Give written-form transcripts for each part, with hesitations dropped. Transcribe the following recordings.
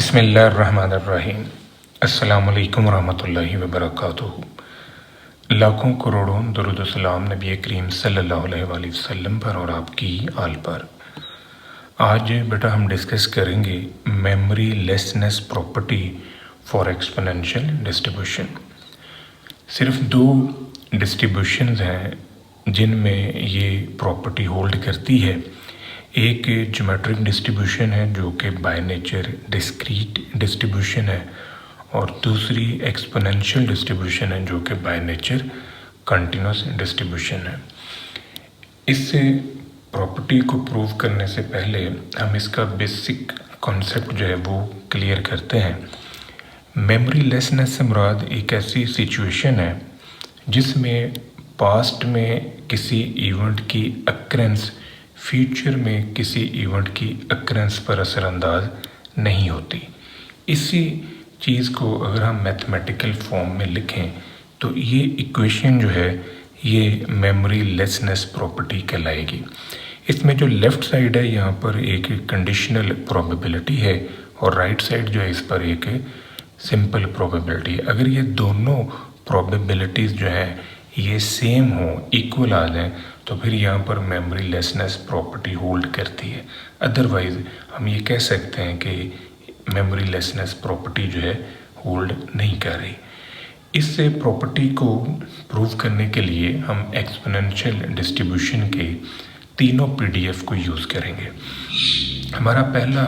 बिस्मिल्लाहिर्रहमानिर्रहीम। अस्सलामुअलैकुम वरहमतुल्लाहि वबरकातुहू। लाखों करोड़ों दुरूद सलाम नबी करीम सल्लल्लाहु अलैहि वसल्लम पर और आपकी आल पर। आज बेटा हम डिस्कस करेंगे memory lessness property for exponential distribution. सिर्फ दो डिस्ट्रीब्यूशंस हैं जिनमें ये प्रॉपर्टी होल्ड करती है। एक ज्योमेट्रिक डिस्ट्रीब्यूशन है जो कि बाय नेचर डिस्क्रीट डिस्ट्रीब्यूशन है, और दूसरी एक्सपोनेंशियल डिस्ट्रीब्यूशन है जो कि बाय नेचर कंटिन्यूस डिस्ट्रीब्यूशन है। इस प्रॉपर्टी को प्रूव करने से पहले हम इसका बेसिक कॉन्सेप्ट जो है वो क्लियर करते हैं। मेमोरी लेसनेस से मुराद एक ऐसी सिचुएशन है जिसमें पास्ट में किसी इवेंट की अक्रेंस फ्यूचर में किसी इवेंट की अक्रेंस पर असरअंदाज नहीं होती। इसी चीज़ को अगर हम मैथमेटिकल फॉर्म में लिखें तो ये इक्वेशन जो है ये मेमोरी लेसनेस प्रॉपर्टी कहलाएगी। इसमें जो लेफ़्ट साइड है यहाँ पर एक कंडीशनल प्रोबेबिलिटी है और राइट साइड जो है इस पर एक सिंपल प्रोबेबिलिटी है। अगर ये दोनों प्रोबेबिलिटीज़ जो हैं ये सेम हो, इक्वल आ जाएँ, तो फिर यहाँ पर मेमोरी लेसनेस प्रॉपर्टी होल्ड करती है। अदरवाइज़ हम ये कह सकते हैं कि मेमोरी लेसनेस प्रॉपर्टी जो है होल्ड नहीं कर रही। इस प्रॉपर्टी को प्रूव करने के लिए हम एक्सपोनेंशियल डिस्ट्रीब्यूशन के तीनों पीडीएफ को यूज़ करेंगे। हमारा पहला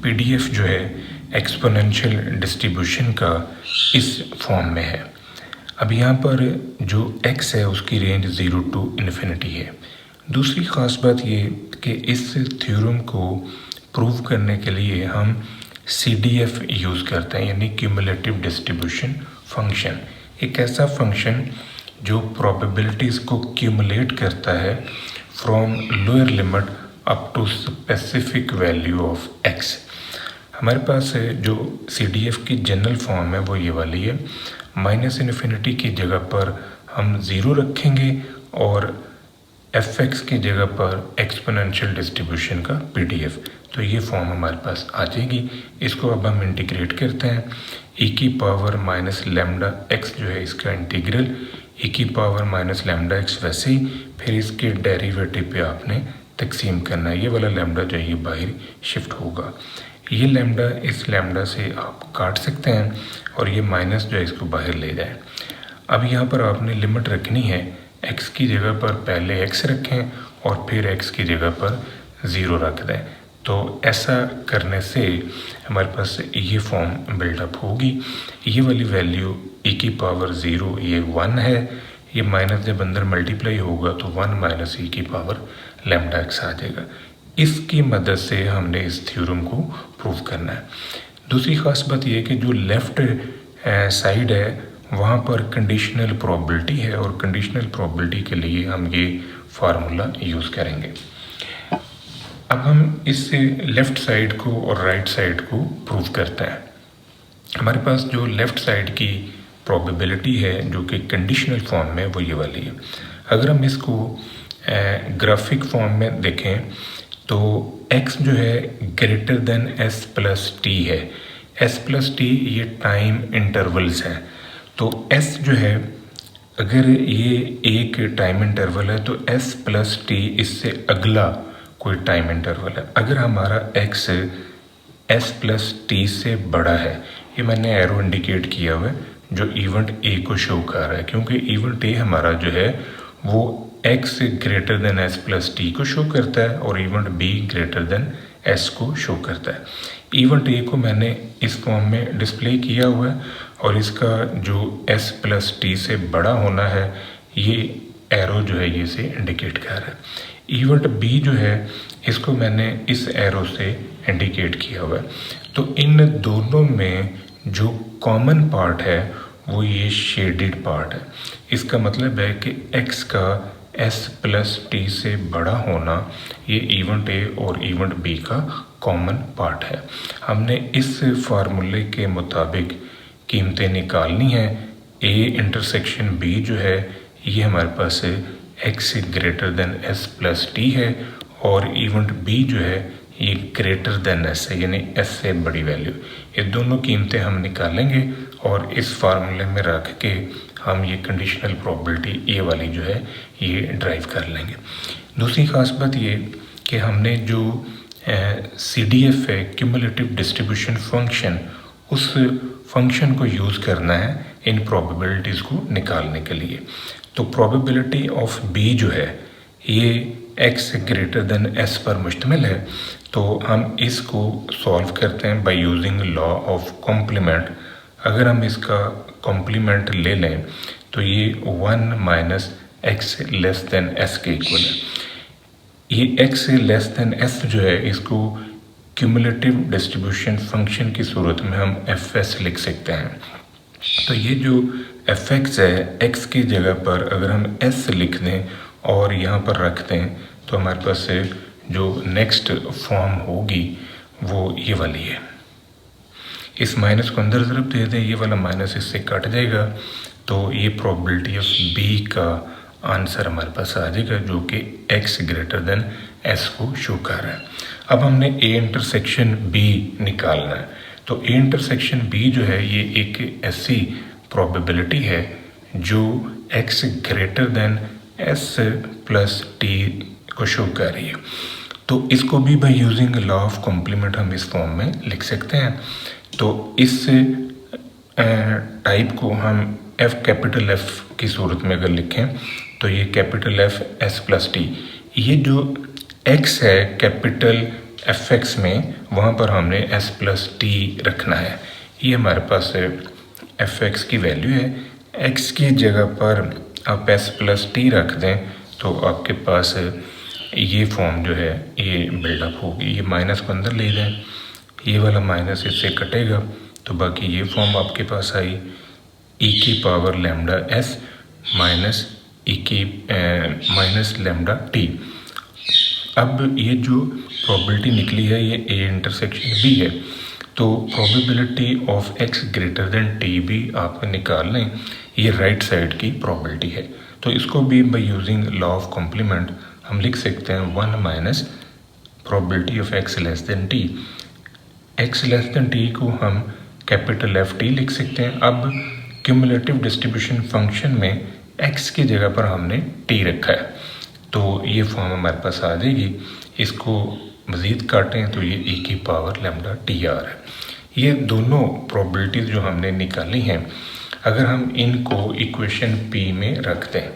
पीडीएफ जो है एक्सपोनेंशियल डिस्ट्रीब्यूशन का इस फॉर्म में है। अब यहाँ पर जो x है उसकी रेंज 0 to इन्फिनिटी है। दूसरी ख़ास बात ये कि इस थ्योरम को प्रूव करने के लिए हम CDF यूज़ करते हैं, यानी क्यूमुलेटिव डिस्ट्रीब्यूशन फंक्शन। एक ऐसा फंक्शन जो प्रोबेबिलिटीज़ को क्यूमुलेट करता है from lower limit up to specific value of x। हमारे पास जो CDF की जनरल फॉर्म है वो ये वाली है। माइनस इन्फिनिटी की जगह पर हम 0 रखेंगे और fx की जगह पर एक्सपोनेंशियल डिस्ट्रीब्यूशन का पीडीएफ। तो ये फॉर्म हमारे पास आ जाएगी। इसको अब हम इंटीग्रेट करते हैं। e की पावर माइनस लैम्डा x जो है इसका इंटीग्रल, e की पावर माइनस लैम्डा x वैसे ही, फिर इसके डेरिवेटिव पे आपने तकसीम करना है। ये वाला लैम्डा जो है ये बाहर शिफ्ट होगा। ये लैम्डा इस लैम्डा से आप काट सकते हैं और ये माइनस जो है इसको बाहर ले जाए। अब यहाँ पर आपने लिमिट रखनी है, x की जगह पर पहले x रखें और फिर x की जगह पर 0 रख दें। तो ऐसा करने से हमारे पास ये फॉर्म बिल्डअप होगी। ये वाली वैल्यू e की पावर 0 ये 1 है, ये माइनस जब अंदर मल्टीप्लाई होगा तो 1 माइनस e की पावर लैम्डा x आ जाएगा। इसकी मदद से हमने इस थ्योरम को प्रूव करना है। दूसरी ख़ास बात यह है कि जो लेफ़्ट साइड है वहाँ पर कंडीशनल प्रोबेबिलिटी है और कंडीशनल प्रोबेबिलिटी के लिए हम ये फार्मूला यूज़ करेंगे। अब हम इस लेफ़्ट साइड को और राइट साइड को प्रूव करते हैं। हमारे पास जो लेफ़्ट साइड की प्रोबेबिलिटी है जो कि कंडीशनल फॉर्म में वो ये वाली है। अगर हम इसको ग्राफिक फॉर्म में देखें तो x जो है greater than s plus T है। s प्लस टी ये टाइम इंटरवल्स हैं। तो s जो है अगर ये एक टाइम इंटरवल है तो s प्लस टी इससे अगला कोई टाइम इंटरवल है। अगर हमारा x s प्लस टी से बड़ा है, ये मैंने एरो इंडिकेट किया हुआ है जो इवेंट a को शो कर रहा है, क्योंकि इवेंट a हमारा जो है वो x greater than s plus t को शो करता है और event b greater than s को शो करता है। इवेंट a को मैंने इस फॉर्म में डिस्प्ले किया हुआ है और इसका जो s प्लस टी से बड़ा होना है ये एरो जो है ये से इंडिकेट कर रहा है। इवेंट b जो है इसको मैंने इस एरो से इंडिकेट किया हुआ है। तो इन दोनों में जो कॉमन पार्ट है वो ये शेडेड पार्ट है। इसका मतलब है कि x का s प्लस टी से बड़ा होना ये इवेंट a और इवेंट b का कॉमन पार्ट है। हमने इस फार्मूले के मुताबिक कीमतें निकालनी है। a इंटरसेक्शन b जो है ये हमारे पास x greater than s plus T है और इवेंट b जो है ये ग्रेटर देन एस है, यानी एस से बड़ी वैल्यू। ये दोनों कीमतें हम निकालेंगे और इस फार्मूले में रख के हम ये कंडीशनल प्रोबेबिलिटी ये वाली जो है ये ड्राइव कर लेंगे। दूसरी ख़ास बात ये कि हमने जो CDF है, क्यूमुलेटिव डिस्ट्रीब्यूशन फंक्शन, उस फंक्शन को यूज़ करना है इन प्रोबेबिलिटीज़ को निकालने के लिए। तो प्रोबेबिलिटी ऑफ B जो है ये x ग्रेटर देन s पर मुश्तमिल है। तो हम इसको सॉल्व करते हैं by using law of complement. अगर हम इसका कॉम्प्लीमेंट ले लें तो ये 1 minus x less than s के इक्वल है। ये x लेस देन s जो है इसको क्यूमुलेटिव डिस्ट्रीब्यूशन फंक्शन की सूरत में हम fs लिख सकते हैं। तो ये जो fx है, x की जगह पर अगर हम s लिख दें और यहाँ पर रख दें तो हमारे पास से जो नेक्स्ट फॉर्म होगी वो ये वाली है। इस माइनस को अंदर ज़रूर दे दें, ये वाला माइनस इससे कट जाएगा, तो ये प्रोबेबिलिटी ऑफ B का आंसर हमारे पास आ जाएगा जो कि x ग्रेटर देन s को शो कर रहा है। अब हमने A इंटरसेक्शन B निकालना है। तो A इंटरसेक्शन B जो है ये एक ऐसी प्रोबेबिलिटी है जो x greater than s plus t को शो कर रही है। तो इसको भी by using law of complement हम इस फॉर्म में लिख सकते हैं। तो इस टाइप को हम कैपिटल F की सूरत में अगर लिखें तो ये capital F s plus T, ये जो x है कैपिटल fx में, वहाँ पर हमने s प्लस टी रखना है। ये हमारे पास fx की वैल्यू है। x की जगह पर आप s प्लस टी रख दें तो आपके पास ये फॉर्म जो है ये बिल्डअप होगी। ये माइनस को अंदर ले जाएं, ये वाला माइनस इससे कटेगा तो बाकी ये फॉर्म आपके पास आई e की power lambda s minus e की माइनस लैम्डा t। अब ये जो प्रोबेबिलिटी निकली है ये A इंटरसेक्शन B है। तो probability of x greater then t भी आप निकाल लें, ये राइट साइड की प्रोबेबिलिटी है। तो इसको भी by using law of complement हम लिख सकते हैं 1 minus probability of x less than t। x less than t को हम कैपिटल F t लिख सकते हैं। अब क्यूमुलेटिव डिस्ट्रीब्यूशन फंक्शन में x की जगह पर हमने t रखा है, तो ये फॉर्म हमारे पास आ जाएगी। इसको मज़ीद काटें तो ये e की पावर लैम्डा टी आर है। ये दोनों प्रोबेबिलिटीज़ जो हमने निकाली हैं, अगर हम इनको इक्वेशन P में रख दें,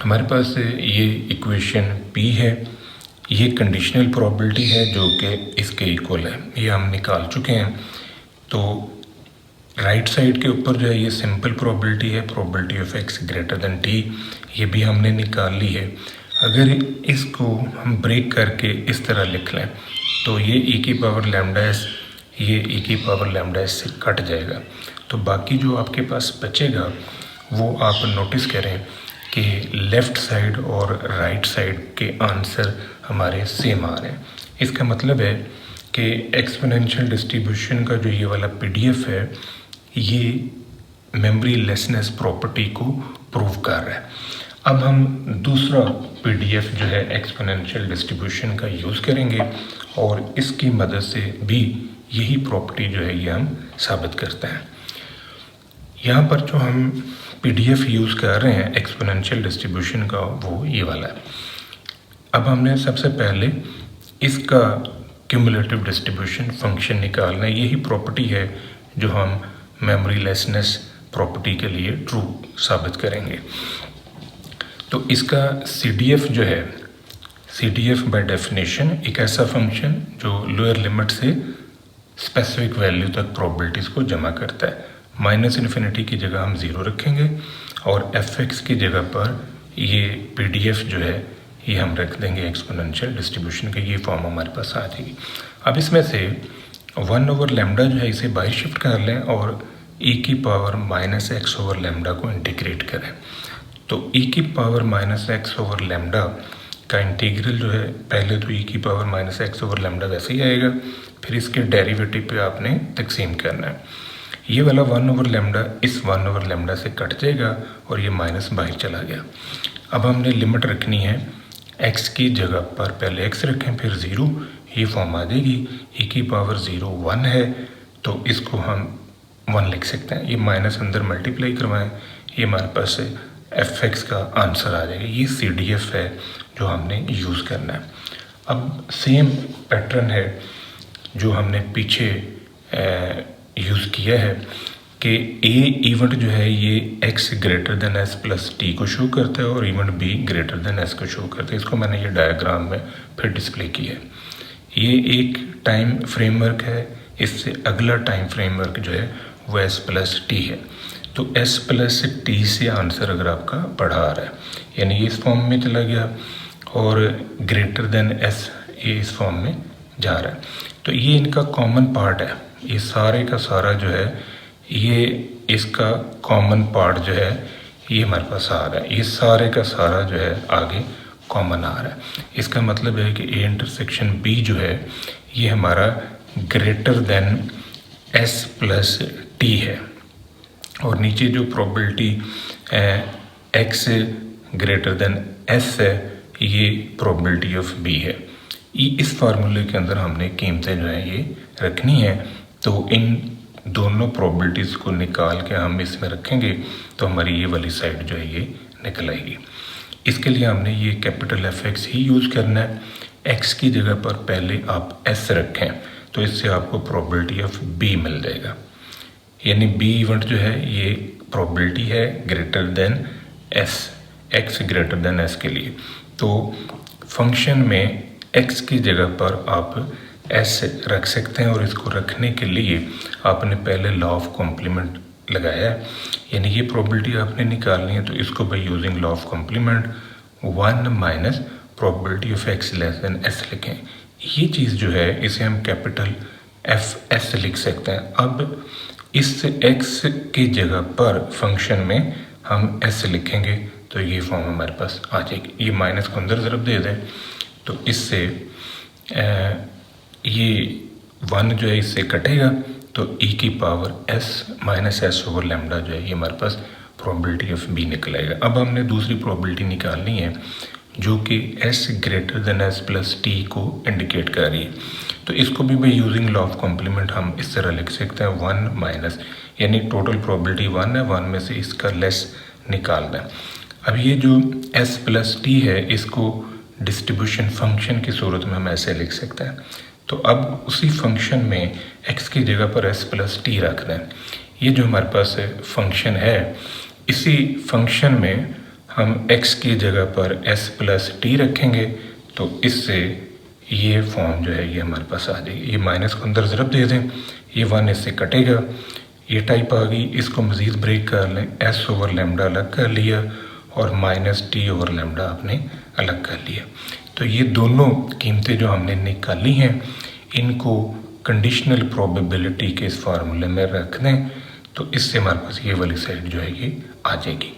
हमारे पास ये इक्वेशन P है, ये कंडीशनल प्रोबेबिलिटी है जो कि इसके इक्वल है, ये हम निकाल चुके हैं। तो राइट साइड के ऊपर जो है ये सिंपल प्रोबेबिलिटी है, probability of x greater then t, ये भी हमने निकाल ली है। अगर इसको हम ब्रेक करके इस तरह लिख लें तो ये e की पावर लैम्डा s, ये e की पावर लैम्डा s से कट जाएगा। तो बाकी जो आपके पास बचेगा वो आप नोटिस करें कि लेफ़्ट साइड और राइट साइड के आंसर हमारे सेम आ रहे हैं। इसका मतलब है कि एक्सपोनेंशियल डिस्ट्रीब्यूशन का जो ये वाला PDF है ये मेमोरी लेसनेस प्रॉपर्टी को प्रूव कर रहा है। अब हम दूसरा PDF जो है एक्सपोनेंशियल डिस्ट्रीब्यूशन का यूज़ करेंगे और इसकी मदद से भी यही प्रॉपर्टी जो है ये हम साबित करते हैं। यहाँ पर जो हम PDF यूज़ कर रहे हैं एक्सपोनेंशियल डिस्ट्रीब्यूशन का वो ये वाला है। अब हमने सबसे पहले इसका क्यूमुलेटिव डिस्ट्रीब्यूशन फंक्शन निकालना है। यही प्रॉपर्टी है जो हम मेमोरी लेसनेस प्रॉपर्टी के लिए ट्रू साबित करेंगे। तो इसका CDF जो है, CDF बाय डेफिनेशन एक ऐसा फंक्शन जो लोअर लिमिट से स्पेसिफिक वैल्यू तक प्रोबेबिलिटीज़ को जमा करता है। माइनस इन्फिनिटी की जगह हम 0 रखेंगे और fx की जगह पर ये PDF जो है ये हम रख देंगे एक्सपोनेंशियल डिस्ट्रीब्यूशन के। ये फॉर्म हमारे पास आ जाएगी। अब इसमें से 1 ओवर लैम्डा जो है इसे बाहर शिफ्ट कर लें और e की power minus x over lambda को इंटीग्रेट करें। तो e की power minus x over lambda का इंटीग्रल जो है, पहले तो e की power minus x over lambda वैसे ही आएगा, फिर इसके डेरिवेटिव पे आपने तकसीम करना है। ये वाला 1 ओवर लैम्डा इस 1 ओवर लैम्डा से कट जाएगा और ये माइनस बाहर चला गया। अब हमने लिमिट रखनी है x की जगह पर पहले x रखें फिर 0, ये फॉर्म आ जाएगी। e की पावर 0 1 है तो इसको हम 1 लिख सकते हैं। ये माइनस अंदर मल्टीप्लाई करवाएं, ये हमारे पास fx का आंसर आ जाएगा। ये CDF है जो हमने यूज़ करना है। अब सेम पैटर्न है जो हमने पीछे यूज़ किया है कि A इवेंट जो है ये x greater than s plus t को शो करता है और event B greater than s को शो करता है। इसको मैंने ये डायग्राम में फिर डिस्प्ले किया है। ये एक टाइम फ्रेमवर्क है, इससे अगला टाइम फ्रेमवर्क जो है वो s प्लस टी है। तो s प्लस टी से आंसर अगर आपका बढ़ा आ रहा है, यानी ये इस फॉर्म में चला गया और ग्रेटर देन s ये इस फॉर्म में जा रहा है, तो ये इनका कॉमन पार्ट है। ये सारे का सारा जो है ये इसका कॉमन पार्ट जो है ये हमारे पास आ रहा है। ये सारे का सारा जो है आगे कॉमन आ रहा है। इसका मतलब है कि A इंटरसेक्शन B जो है ये हमारा greater than s plus T है और नीचे जो probability x greater than s है ये प्रोबेबिलिटी ऑफ B है। इस फार्मूले के अंदर हमने कीमतें जो है ये रखनी है, तो इन दोनों प्रोबेबिलिटीज़ को निकाल के हम इसमें रखेंगे तो हमारी ये वाली साइड जो है ये निकल आएगी। इसके लिए हमने ये कैपिटल fx ही यूज़ करना है। x की जगह पर पहले आप s रखें तो इससे आपको प्रोबेबिलिटी ऑफ B मिल जाएगा, यानी B इवेंट जो है ये प्रोबेबिलिटी है greater than s, x greater than s के लिए। तो फंक्शन में x की जगह पर आप s रख सकते हैं और इसको रखने के लिए आपने पहले लॉ ऑफ कॉम्प्लीमेंट लगाया है, यानी ये प्रोबेबिलिटी आपने निकालनी है। तो इसको by using law of complement 1 minus probability of x less than s लिखें। ये चीज़ जो है इसे हम कैपिटल FS लिख सकते हैं। अब इस x की जगह पर फंक्शन में हम s लिखेंगे तो ये फॉर्म हमारे पास आ जाएगी। ये माइनस को अंदर ज़रूर दे दें तो इससे ये 1 जो है इससे कटेगा तो e की power s minus S over lambda जो है ये हमारे पास प्रोबेबिलिटी ऑफ B निकल आएगा। अब हमने दूसरी प्रोबेबिलिटी निकालनी है जो कि s greater than s plus t को इंडिकेट कर रही है। तो इसको भी by using law of complement हम इस तरह लिख सकते हैं 1 माइनस, यानी टोटल प्रोबेबिलिटी 1 है, 1 में से इसका लेस निकालना है। अब ये जो s प्लस टी है इसको डिस्ट्रीब्यूशन फंक्शन की सूरत में हम ऐसे लिख सकते हैं। तो अब उसी फंक्शन में x की जगह पर s प्लस टी रखना है। ये जो हमारे पास फंक्शन है इसी फंक्शन में हम x की जगह पर s प्लस टी रखेंगे तो इससे ये फॉर्म जो है ये हमारे पास आ जाएगी। ये माइनस को अंदर ज़रब दे दें, ये 1 इससे कटेगा, ये टाइप आ गई। इसको मज़ीद ब्रेक कर लें, s ओवर लैम्डा अलग कर लिया और माइनस टी ओवर लैम्डा आपने अलग कर लिया। तो ये दोनों कीमतें जो हमने निकाली हैं इनको कंडीशनल प्रोबेबिलिटी के इस फार्मूले में रख दें तो इससे हमारे पास ये वाली साइड जो है ये आ जाएगी।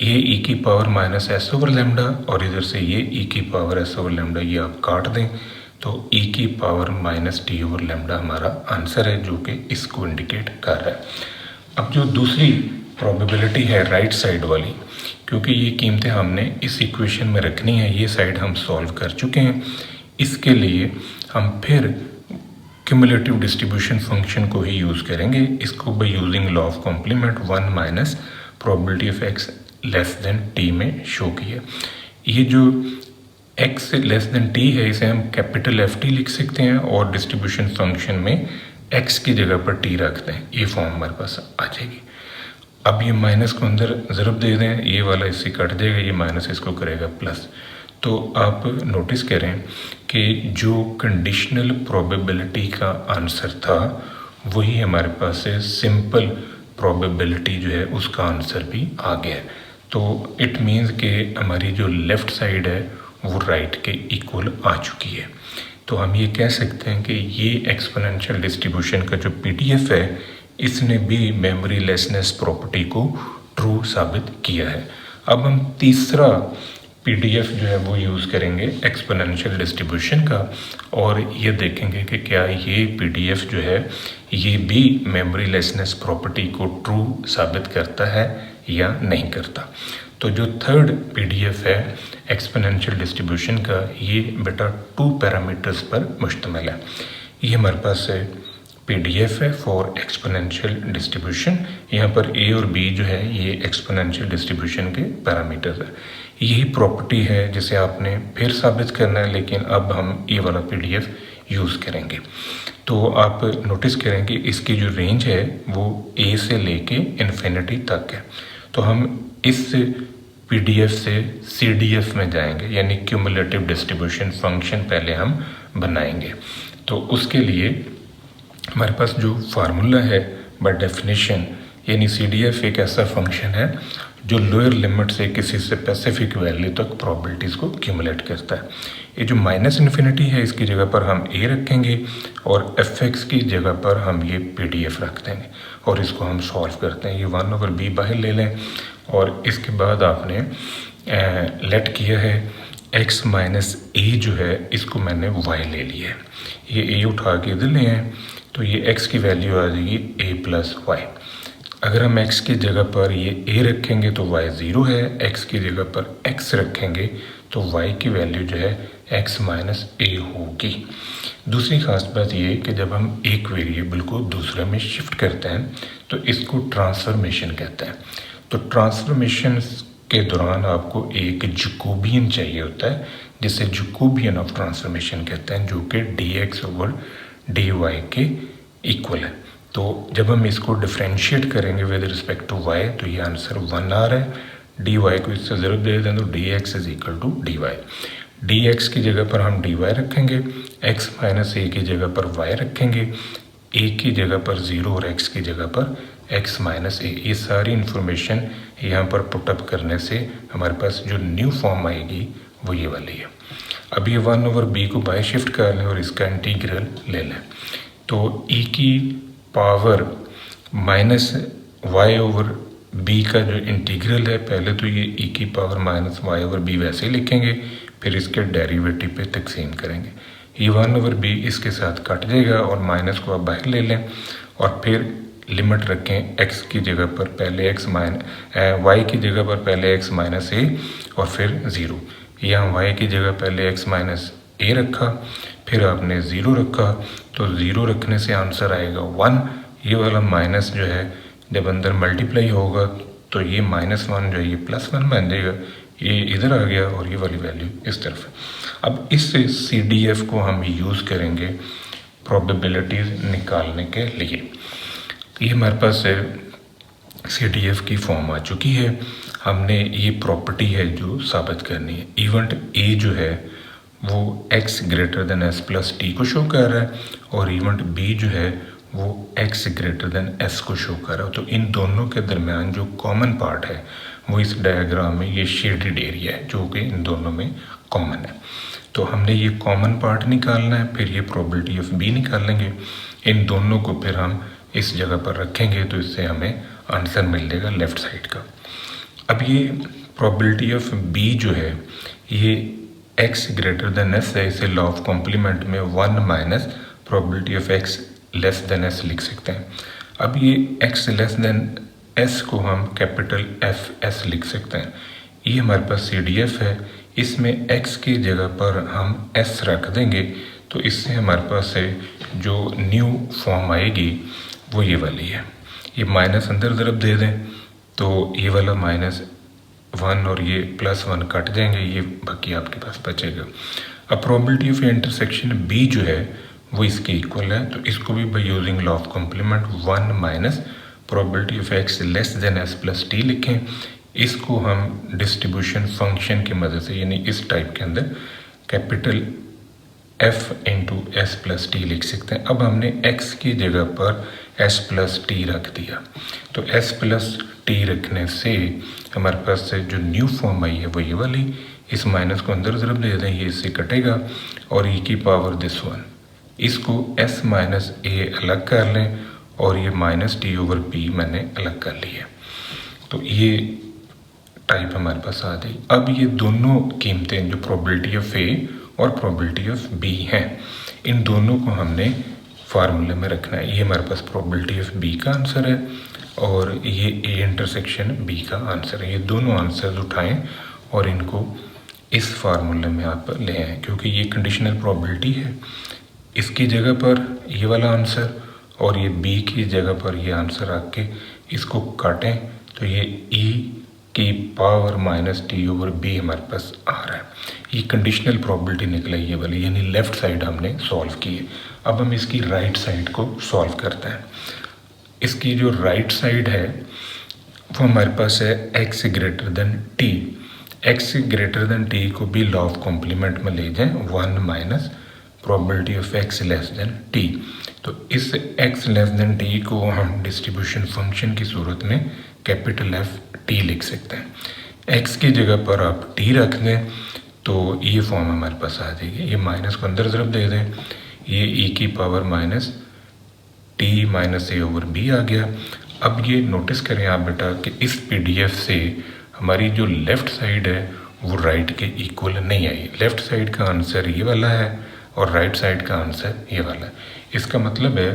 ये e की power minus S over lambda और इधर से ये e की पावर s ओवर लैम्डा ये आप काट दें तो e की power minus t over lambda हमारा आंसर है जो कि इसको इंडिकेट कर रहा है। अब जो दूसरी प्रोबेबिलिटी है राइट साइड वाली, क्योंकि ये कीमतें हमने इस इक्वेशन में रखनी है, ये साइड हम सॉल्व कर चुके हैं। इसके लिए हम फिर क्यूमुलेटिव डिस्ट्रीब्यूशन फंक्शन को ही यूज़ करेंगे। इसको by using law of complement 1 minus probability of x less than t में शो किया। ये जो x लेस देन t है इसे हम कैपिटल FT लिख सकते हैं और डिस्ट्रीब्यूशन फंक्शन में x की जगह पर t रखते हैं, ये फॉर्म हमारे पास आ जाएगी। अब ये माइनस को अंदर ज़रब दे दें, ये वाला इससे कट जाएगा, ये माइनस इसको करेगा प्लस। तो आप नोटिस करें कि जो कंडीशनल प्रोबेबिलिटी का आंसर था वही हमारे पास है सिंपल प्रोबेबिलिटी जो है उसका आंसर भी आ गया है। तो इट मीन्स कि हमारी जो लेफ़्ट साइड है वो राइट के इक्वल आ चुकी है। तो हम ये कह सकते हैं कि ये एक्सपोनेंशियल डिस्ट्रीब्यूशन का जो PDF है इसने भी मेमोरी लेसनेस प्रॉपर्टी को ट्रू साबित किया है। अब हम तीसरा PDF जो है वो यूज़ करेंगे एक्सपोनेंशियल डिस्ट्रीब्यूशन का और ये देखेंगे कि क्या ये PDF जो है ये भी मेमोरी लेसनेस प्रॉपर्टी को ट्रू साबित करता है या नहीं करता। तो जो थर्ड पीडीएफ है एक्सपोनेंशियल डिस्ट्रीब्यूशन का, ये बेटा 2 पैरामीटर्स पर मुश्तमिल है। ये हमारे पास है पीडीएफ है फॉर एक्सपोनेंशियल डिस्ट्रीब्यूशन। यहाँ पर ए और बी जो है ये एक्सपोनेंशियल डिस्ट्रीब्यूशन के पैरामीटर्स है। यही प्रॉपर्टी है जिसे आपने फिर साबित करना है, लेकिन अब हम ये वाला पीडीएफ यूज़ करेंगे। तो आप नोटिस करें कि इसकी जो रेंज है वो ए से लेके इन्फिनिटी तक है। तो हम इस पीडीएफ से सीडीएफ में जाएंगे, यानी क्यूमुलेटिव डिस्ट्रीब्यूशन फंक्शन पहले हम बनाएंगे। तो उसके लिए हमारे पास जो फार्मूला है बाय डेफिनेशन, यानी सीडीएफ एक ऐसा फंक्शन है जो लोअर लिमिट से किसी स्पेसिफिक वैल्यू तक प्रोबेबिलिटीज़ को क्यूमुलेट करता है। ये जो माइनस इन्फिनिटी है इसकी जगह पर हम ए रखेंगे और एफ एक्स की जगह पर हम ये पीडीएफ रख देंगे और इसको हम सॉल्व करते हैं। ये 1/b बाहर ले लें और इसके बाद आपने लेट किया है x माइनस ए जो है इसको मैंने y ले लिया है। ये a उठा के इधर ले आए तो ये x की वैल्यू आ जाएगी a प्लस वाई। अगर हम x की जगह पर ये a रखेंगे तो y 0 है, x की जगह पर x रखेंगे तो y की वैल्यू जो है x माइनस a होगी। दूसरी खास बात ये कि जब हम एक वेरिएबल को दूसरे में शिफ्ट करते हैं तो इसको ट्रांसफॉर्मेशन कहते हैं। तो ट्रांसफॉर्मेशन के दौरान आपको एक जैकोबियन चाहिए होता है जिसे जैकोबियन ऑफ ट्रांसफॉर्मेशन कहते हैं, जो कि dx ओवर dy के इक्वल है। तो जब हम इसको डिफ्रेंशिएट करेंगे विद रिस्पेक्ट टू y तो ये आंसर 1 आ रहा है। dy को इससे ज़रूर दे दें तो dx is equal to dy। dx की जगह पर हम dy रखेंगे, x माइनस a की जगह पर y रखेंगे, a की जगह पर 0 और x की जगह पर x माइनस a। ये सारी इन्फॉर्मेशन यहाँ पर पुटअप करने से हमारे पास जो न्यू फॉर्म आएगी वो ये वाली है। अब ये 1/b को बाय शिफ्ट कर लें और इसका इंटीग्रल ले लें। तो e की power minus y over b का जो इंटीग्रल है, पहले तो ये e की power minus y over b वैसे ही लिखेंगे, फिर इसके डेरिवेटिव पे तकसीम करेंगे। ये 1/b इसके साथ कट जाएगा और माइनस को आप बाहर ले लें और फिर लिमिट रखें x की जगह पर पहले y की जगह पर पहले x माइनस a और फिर 0। यहाँ y की जगह पहले x माइनस a रखा, फिर आपने 0 रखा, तो 0 रखने से आंसर आएगा 1। ये वाला माइनस जो है जब अंदर मल्टीप्लाई होगा तो ये -1 जो है ये +1 बन जाएगा। ये इधर आ गया और ये वाली वैल्यू इस तरफ है। अब इस CDF को हम यूज़ करेंगे प्रोबेबिलिटीज़ निकालने के लिए। ये हमारे पास CDF की फॉर्म आ चुकी है। हमने ये प्रॉपर्टी है जो साबित करनी है। इवेंट A जो है वो x greater than s plus t को शो कर रहा है और इवेंट B जो है वो x ग्रेटर देन s को शो कर रहा है। तो इन दोनों के दरमियान जो कॉमन पार्ट है वो इस डायग्राम में ये शेडेड एरिया है जो कि इन दोनों में कॉमन है। तो हमने ये कॉमन पार्ट निकालना है, फिर ये प्रोबेबिलिटी ऑफ B निकालेंगे। इन दोनों को फिर हम इस जगह पर रखेंगे तो इससे हमें आंसर मिल जाएगा लेफ़्ट साइड का। अब ये प्रोबेबिलिटी ऑफ B जो है ये x ग्रेटर देन s है, इसे लॉ ऑफ कॉम्प्लीमेंट में 1 minus probability of x less than s लिख सकते हैं। अब ये x लेस देन s को हम कैपिटल F लिख सकते हैं। ये हमारे पास CDF है, इसमें x की जगह पर हम s रख देंगे तो इससे हमारे पास है जो न्यू फॉर्म आएगी वो ये वाली है। ये माइनस अंदर तरफ दे दें तो ये वाला -1 और ये +1 कट जाएंगे, ये बाकी आपके पास बचेगा। अब प्रोबेबिलिटी ऑफ इंटरसेक्शन B जो है वो इसके इक्वल है, तो इसको भी by using law of complement 1 minus probability of x less than s plus t लिखें। इसको हम डिस्ट्रीब्यूशन फंक्शन की मदद से यानी इस टाइप के अंदर capital F into S plus T लिख सकते हैं। अब हमने x की जगह पर s प्लस टी रख दिया, तो s प्लस टी रखने से हमारे पास से जो न्यू फॉर्म आई है वो ये वाली। इस माइनस को अंदर तरफ दे दें, ये इससे कटेगा और e की पावर दिस 1। इसको s माइनस a अलग कर लें और ये -t ओवर p मैंने अलग कर लिया। तो ये टाइप हमारे पास आ गई। अब ये दोनों कीमतें जो प्रोबेबिलिटी ऑफ A और प्रोबेबिलिटी ऑफ B हैं, इन दोनों को हमने फार्मूले में रखना है। ये हमारे पास प्रोबेबिलिटी ऑफ B का आंसर है और ये ए इंटरसेक्शन बी का आंसर है। ये दोनों आंसर्स उठाएं और इनको इस फार्मूले में आप ले आएँ, क्योंकि ये कंडीशनल प्रोबेबिलिटी है। इसकी जगह पर ये वाला आंसर और ये बी की जगह पर ये आंसर आके इसको काटें तो ये ई की power minus t over b हमारे पास आ रहा है। ये कंडीशनल प्रोबेबिलिटी निकला ये वाली, यानी लेफ़्ट साइड हमने सॉल्व की है। अब हम इसकी राइट साइड को सॉल्व करते हैं। इसकी जो राइट साइड है वो हमारे पास है x greater then T. x greater then T को भी लॉ ऑफ कॉम्प्लीमेंट में ले जाएं, 1 minus probability of x less then T. तो इस x लेस देन टी को हम डिस्ट्रीब्यूशन फंक्शन की सूरत में कैपिटल एफ टी लिख सकते हैं। x की जगह पर आप t रख दें तो ये फॉर्म हमारे पास आ जाएगी। ये माइनस को अंदर ज़रब दे दें, ये e की पावर माइनस टी माइनस ए ओवर बी आ गया। अब ये नोटिस करें आप बेटा कि इस पीडीएफ से हमारी जो लेफ़्ट साइड है वो राइट के इक्वल नहीं आई। लेफ़्ट साइड का आंसर ये वाला है और राइट साइड का आंसर ये वाला है। इसका मतलब है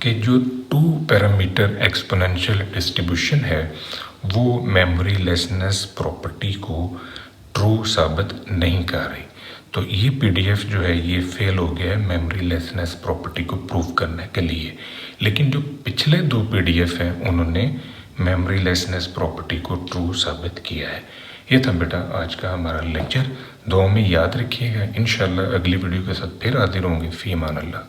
कि जो 2 पैरामीटर एक्सपोनेंशियल डिस्ट्रीब्यूशन है वो मेमोरी लेसनेस प्रॉपर्टी को ट्रू साबित नहीं कर रही। तो ये पीडीएफ जो है ये फेल हो गया है मेमोरी लेसनेस प्रॉपर्टी को प्रूव करने के लिए। लेकिन जो पिछले 2 पीडीएफ हैं उन्होंने मेमोरी लेसनेस प्रॉपर्टी को ट्रू साबित किया है। ये था बेटा आज का हमारा लेक्चर। दुआ में याद रखिएगा। इंशाल्लाह अगली वीडियो के साथ फिर हाजिर होंगे। फ़ी अमान अल्लाह।